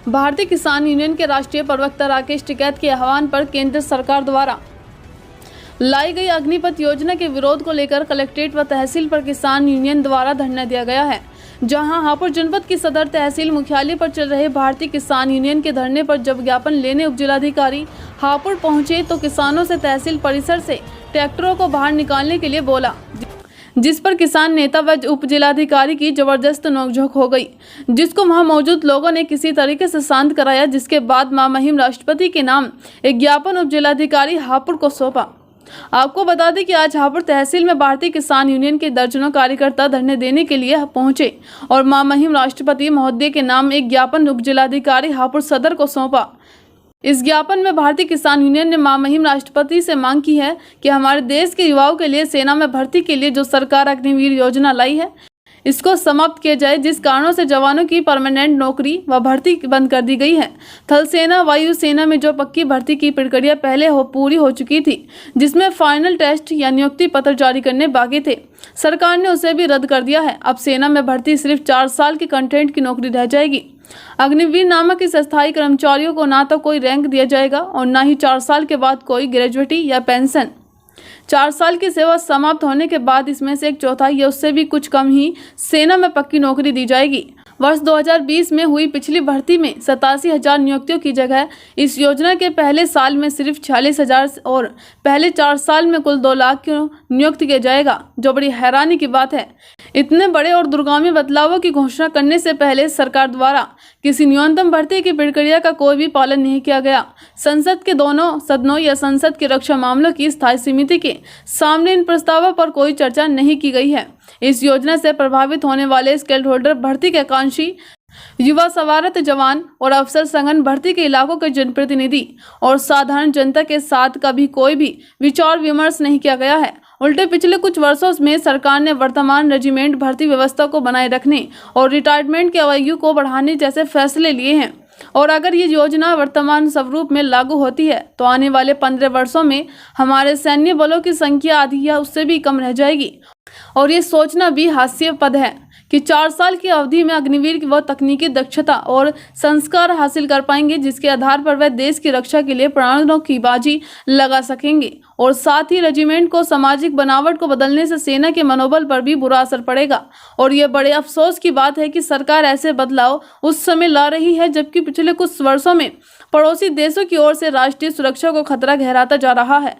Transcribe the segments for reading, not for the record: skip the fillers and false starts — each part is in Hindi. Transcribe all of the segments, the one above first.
भारतीय किसान यूनियन के राष्ट्रीय प्रवक्ता राकेश टिकैत के आह्वान पर केंद्र सरकार द्वारा लाई गई अग्निपथ योजना के विरोध को लेकर कलेक्ट्रेट व तहसील पर किसान यूनियन द्वारा धरना दिया गया है। जहां हापुड़ जनपद की सदर तहसील मुख्यालय पर चल रहे भारतीय किसान यूनियन के धरने पर जब ज्ञापन लेने उपजिलाधिकारी हापुड़ पहुंचे तो किसानों से तहसील परिसर से ट्रैक्टरों को बाहर निकालने के लिए बोला, जिस पर किसान नेता व उपजिलाधिकारी की जबरदस्त नोकझोंक हो गई, जिसको वहां मौजूद लोगों ने किसी तरीके से शांत कराया। जिसके बाद मां महिम राष्ट्रपति के नाम एक ज्ञापन उपजिलाधिकारी हापुड़ को सौंपा। आपको बता दें कि आज हापुड़ तहसील में भारतीय किसान यूनियन के दर्जनों कार्यकर्ता धरने देने के लिए पहुंचे और मां महिम राष्ट्रपति महोदय के नाम एक ज्ञापन उपजिलाधिकारी हापुड़ सदर को सौंपा। इस ज्ञापन में भारतीय किसान यूनियन ने मां महिम राष्ट्रपति से मांग की है कि हमारे देश के युवाओं के लिए सेना में भर्ती के लिए जो सरकार अग्निवीर योजना लाई है इसको समाप्त किया जाए, जिस कारणों से जवानों की परमानेंट नौकरी व भर्ती बंद कर दी गई है। थल सेना वायु सेना में जो पक्की भर्ती की प्रक्रिया पहले पूरी हो चुकी थी, जिसमें फाइनल टेस्ट या नियुक्ति पत्र जारी करने बाकी थे, सरकार ने उसे भी रद्द कर दिया है। अब सेना में भर्ती सिर्फ 4 साल की कंटेंट की नौकरी रह जाएगी। अग्निवीर नामक इस अस्थायी कर्मचारियों को ना तो कोई रैंक दिया जाएगा और ना ही 4 साल के बाद कोई ग्रेजुएटी या पेंशन। 4 साल की सेवा समाप्त होने के बाद इसमें से 1/4 या उससे भी कुछ कम ही सेना में पक्की नौकरी दी जाएगी। वर्ष 2020 में हुई पिछली भर्ती में 87,000 नियुक्तियों की जगह इस योजना के पहले साल में सिर्फ 46,000 और पहले 4 साल में कुल 2 लाख को नियुक्त किया जाएगा, जो बड़ी हैरानी की बात है। इतने बड़े और दूरगामी बदलावों की घोषणा करने से पहले सरकार द्वारा किसी न्यूनतम भर्ती की प्रक्रिया का कोई भी पालन नहीं किया गया। संसद के दोनों सदनों या संसद की रक्षा मामलों की स्थायी समिति के सामने इन प्रस्तावों पर कोई चर्चा नहीं की गई है। इस योजना से प्रभावित होने वाले स्केल होल्डर भर्ती के आकांक्षी युवा, सवारत जवान और अफसर संगठन भर्ती के इलाकों के जनप्रतिनिधि और साधारण जनता के साथ कभी कोई भी विचार विमर्श नहीं किया गया है। उल्टे पिछले कुछ वर्षों में सरकार ने वर्तमान रेजिमेंट भर्ती व्यवस्था को बनाए रखने और रिटायरमेंट की आयु को बढ़ाने जैसे फैसले लिए हैं। और अगर ये योजना वर्तमान स्वरूप में लागू होती है तो आने वाले 15 वर्षों में हमारे सैन्य बलों की संख्या आधी या उससे भी कम रह जाएगी। और ये सोचना भी हास्यास्पद है कि 4 साल की अवधि में अग्निवीर की वह तकनीकी दक्षता और संस्कार हासिल कर पाएंगे जिसके आधार पर वह देश की रक्षा के लिए प्राणों की बाजी लगा सकेंगे। और साथ ही रेजिमेंट को सामाजिक बनावट को बदलने से सेना के मनोबल पर भी बुरा असर पड़ेगा। और ये बड़े अफसोस की बात है कि सरकार ऐसे बदलाव उस समय ला रही है जबकि पिछले कुछ वर्षों में पड़ोसी देशों की ओर से राष्ट्रीय सुरक्षा को खतरा गहराता जा रहा है,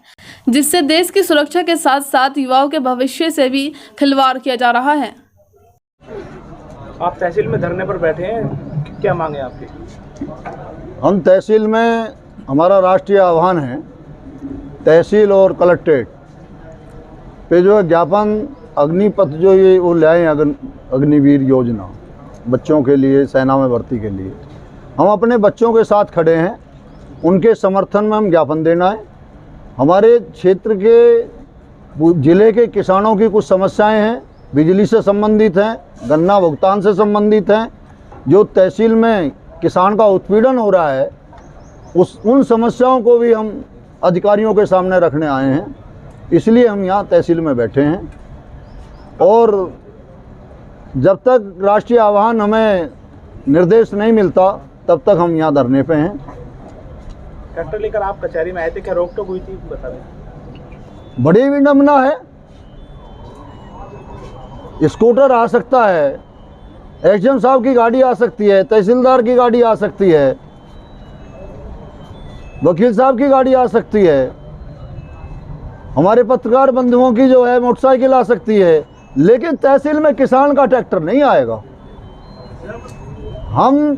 जिससे देश की सुरक्षा के साथ साथ युवाओं के भविष्य से भी खिलवाड़ किया जा रहा है। आप तहसील में धरने पर बैठे हैं, क्या मांगे आपकी? हम तहसील में, हमारा राष्ट्रीय आह्वान है तहसील और कलेक्ट्रेट पे जो ज्ञापन अग्निपथ जो ये वो लाए अग्निवीर योजना बच्चों के लिए, सेना में भर्ती के लिए, हम अपने बच्चों के साथ खड़े हैं। उनके समर्थन में हम ज्ञापन देना है। हमारे क्षेत्र के ज़िले के किसानों की कुछ समस्याएं हैं, बिजली से संबंधित हैं, गन्ना भुगतान से संबंधित हैं। जो तहसील में किसान का उत्पीड़न हो रहा है उन समस्याओं को भी हम अधिकारियों के सामने रखने आए हैं, इसलिए हम यहाँ तहसील में बैठे हैं। और जब तक राष्ट्रीय आह्वान हमें निर्देश नहीं मिलता तब तक हम यहाँ धरने पे हैं। ट्रैक्टर लेकर आप कचहरी में आए थे, क्या रोक टोक हुई थी, बता दें। बड़ी विडम्बना है, स्कूटर आ सकता है, एसडीएम साहब की गाड़ी आ सकती है, तहसीलदार की गाड़ी आ सकती है, वकील साहब की गाड़ी आ सकती है, हमारे पत्रकार बंधुओं की जो है मोटरसाइकिल आ सकती है, लेकिन तहसील में किसान का ट्रैक्टर नहीं आएगा। हम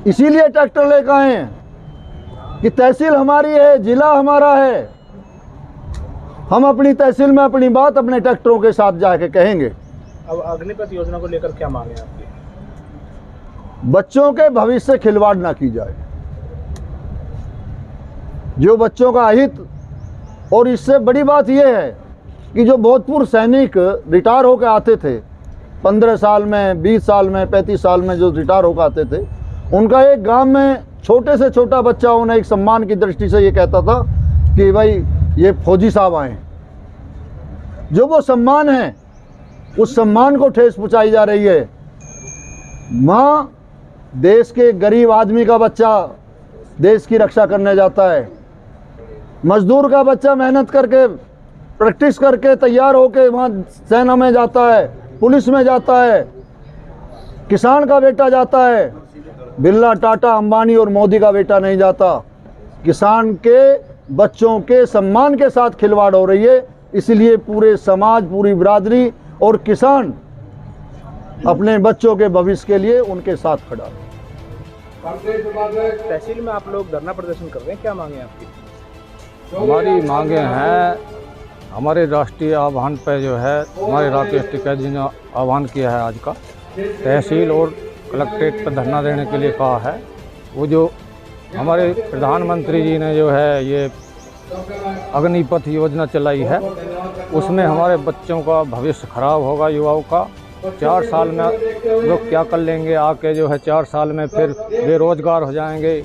इसीलिए ट्रैक्टर लेकर आए हैं कि तहसील हमारी है, जिला हमारा है। हम अपनी तहसील में अपनी बात अपने ट्रैक्टरों के साथ जाके कहेंगे। अब अग्निपथ योजना को लेकर क्या मांगे आपकी? बच्चों के भविष्य से खिलवाड़ ना की जाए, जो बच्चों का हित। और इससे बड़ी बात यह है कि जो भूतपूर्व सैनिक रिटायर होकर आते थे 15 साल में, 20 साल में, 35 साल में जो रिटायर होकर आते थे, उनका एक गांव में छोटे से छोटा बच्चा उन्हें एक सम्मान की दृष्टि से ये कहता था कि भाई ये फौजी साहब आए। जो वो सम्मान है उस सम्मान को ठेस पहुंचाई जा रही है। माँ देश के गरीब आदमी का बच्चा देश की रक्षा करने जाता है, मजदूर का बच्चा मेहनत करके प्रैक्टिस करके तैयार होके वहाँ सेना में जाता है, पुलिस में जाता है, किसान का बेटा जाता है। बिरला, टाटा, अंबानी और मोदी का बेटा नहीं जाता। किसान के बच्चों के सम्मान के साथ खिलवाड़ हो रही है, इसलिए पूरे समाज, पूरी बिरादरी और किसान अपने बच्चों के भविष्य के लिए उनके साथ खड़ा है। तहसील में आप लोग धरना प्रदर्शन कर रहे हैं, क्या मांगे आपकी? हमारी मांगे हैं, हमारे राष्ट्रीय आह्वान पर जो है हमारे राकेश टिकैत जी ने आह्वान किया है आज का, तहसील और कलेक्ट्रेट पर धरना देने के लिए कहा है। वो जो हमारे प्रधानमंत्री जी ने जो है ये अग्निपथ योजना चलाई है, उसमें हमारे बच्चों का भविष्य खराब होगा, युवाओं का। 4 साल में लोग क्या कर लेंगे आके, जो है 4 साल में फिर बेरोजगार हो जाएंगे,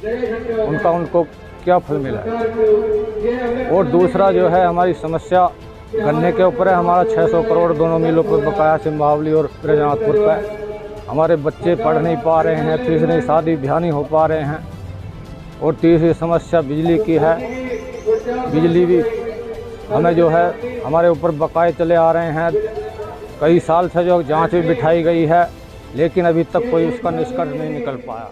उनको क्या फल मिला है। और दूसरा जो है हमारी समस्या गन्ने के ऊपर है। हमारा 600 करोड़ दोनों मिलों पर बकाया, सिंबावली और ब्रजनाथपुर पर। हमारे बच्चे पढ़ नहीं पा रहे हैं, तीसरी शादी ब्याह नहीं हो पा रहे हैं। और तीसरी समस्या बिजली की है। बिजली भी हमें जो है हमारे ऊपर बकाए चले आ रहे हैं। कई साल से जो जांच भी बिठाई गई है, लेकिन अभी तक कोई उसका निष्कर्ष नहीं निकल पाया।